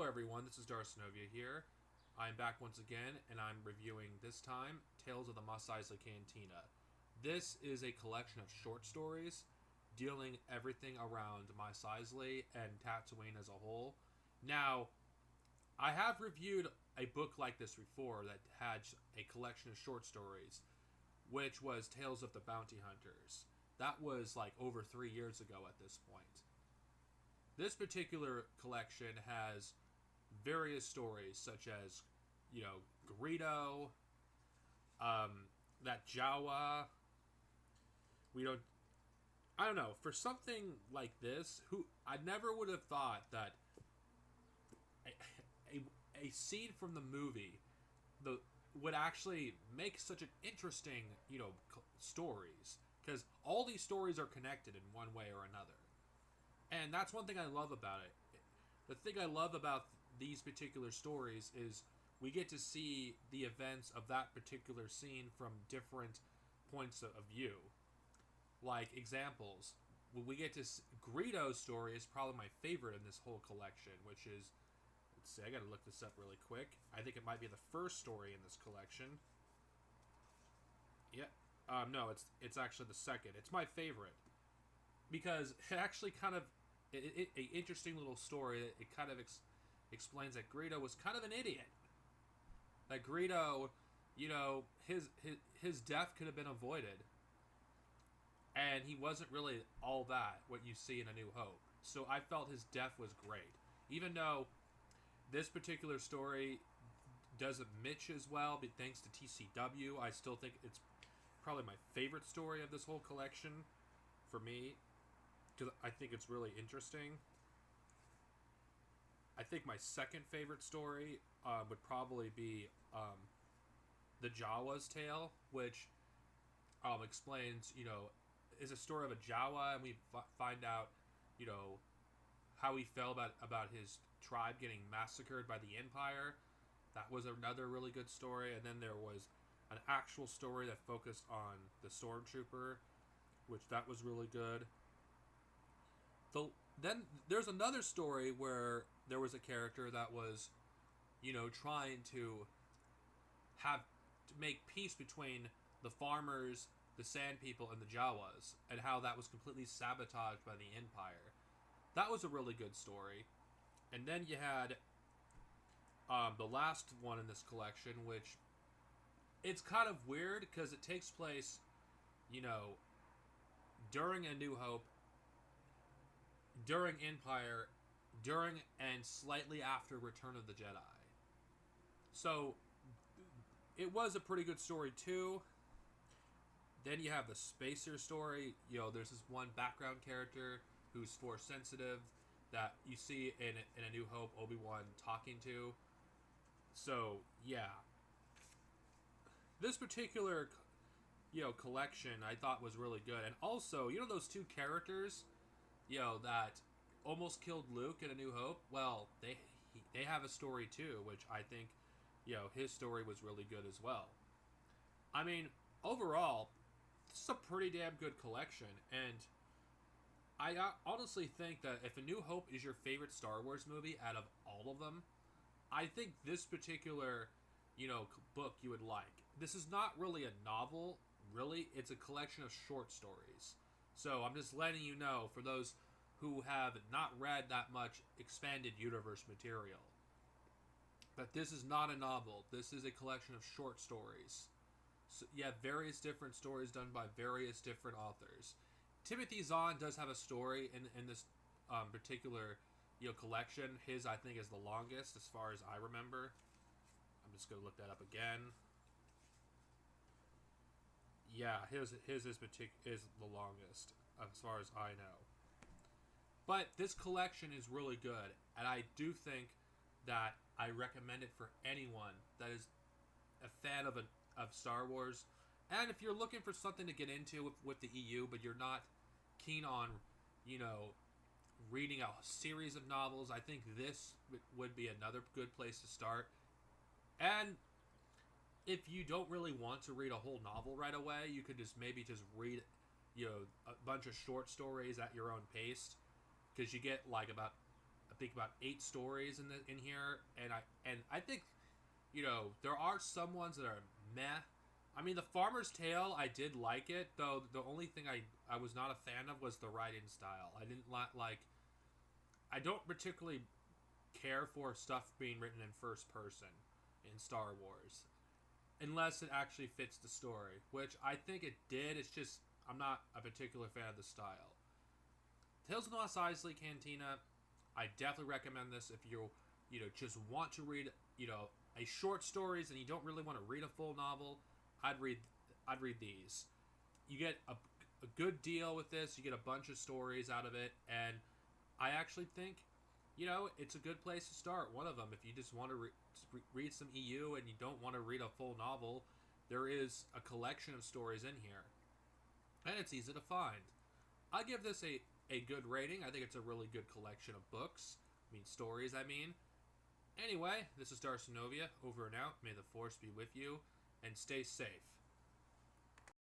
Hello everyone, this is Darcinovia here. I'm back once again, and I'm reviewing, this time, Tales of the Mos Eisley Cantina. This is a collection of short stories dealing everything around Mos Eisley and Tatooine as a whole. Now, I have reviewed a book like this before that had a collection of short stories, which was Tales of the Bounty Hunters. That was like over 3 years ago at this point. This particular collection has various stories, such as, Greedo, that Jawa. We don't. I don't know. For something like this, who I never would have thought that a, a scene from the movie the would actually make such an interesting, stories, because all these stories are connected in one way or another. And that's one thing I love about it. The thing I love about these particular stories is we get to see the events of that particular scene from different points of view. Like examples, we get to Greedo's story is probably my favorite in this whole collection, which is, let's see, I gotta look this up really quick. I think it might be the first story in this collection. Yeah, no, it's actually the second. It's my favorite because it actually kind of a interesting little story. It kind of explains that Greedo was kind of an idiot. That Greedo, his death could have been avoided, and he wasn't really all that what you see in A New Hope. So I felt his death was great, even though this particular story doesn't Mitch as well, but thanks to TCW, I still think it's probably my favorite story of this whole collection for me, because I think it's really interesting. I think my second favorite story would probably be the Jawa's Tale, which explains, is a story of a Jawa, and we find out, you know, how he felt about his tribe getting massacred by the Empire. That was another really good story. And then there was an actual story that focused on the Stormtrooper, which that was really good. Then there's another story where there was a character that was, trying to have to make peace between the farmers, the Sand People, and the Jawas, and how that was completely sabotaged by the Empire. That was a really good story. And then you had the last one in this collection, which it's kind of weird because it takes place, you know, during A New Hope, during Empire, during and slightly after Return of the Jedi. So it was a pretty good story too. Then you have the Spacer story. There's this one background character who's force sensitive that you see in A New Hope Obi-Wan talking to. So yeah, this particular collection I thought was really good, and also those two characters that almost killed Luke in A New Hope. Well, they have a story too, which I think his story was really good as well. I mean, overall, this is a pretty damn good collection, and I honestly think that if A New Hope is your favorite Star Wars movie out of all of them, I think this particular, book you would like. This is not really a novel, really. It's a collection of short stories. So I'm just letting you know, for those who have not read that much expanded universe material, that this is not a novel. This is a collection of short stories. So you have various different stories done by various different authors. Timothy Zahn does have a story in this particular collection. His, I think, is the longest as far as I remember. I'm just gonna look that up again. Yeah, his is the longest as far as I know. But this collection is really good, and I do think that I recommend it for anyone that is a fan of Star Wars, and if you're looking for something to get into with the EU, but you're not keen on, reading a series of novels, I think this would be another good place to start. And if you don't really want to read a whole novel right away, you could maybe just read, a bunch of short stories at your own pace, because you get like about think about 8 stories in here, and I think, there are some ones that are meh. I mean, the Farmer's Tale, I did like it, though the only thing I was not a fan of was the writing style. I didn't like. I don't particularly care for stuff being written in first person in Star Wars, unless it actually fits the story, which I think it did. It's just I'm not a particular fan of the style. Tales of the Mos Eisley Cantina, I definitely recommend this if just want to read a short stories and you don't really want to read a full novel. I'd read these. You get a good deal with this. You get a bunch of stories out of it, and I actually think it's a good place to start. One of them, if you just want to read some EU and you don't want to read a full novel, there is a collection of stories in here, and it's easy to find. I give this a good rating. I think it's a really good collection of books. Stories, Anyway, this is Darcy Novia, over and out. May the Force be with you, and stay safe.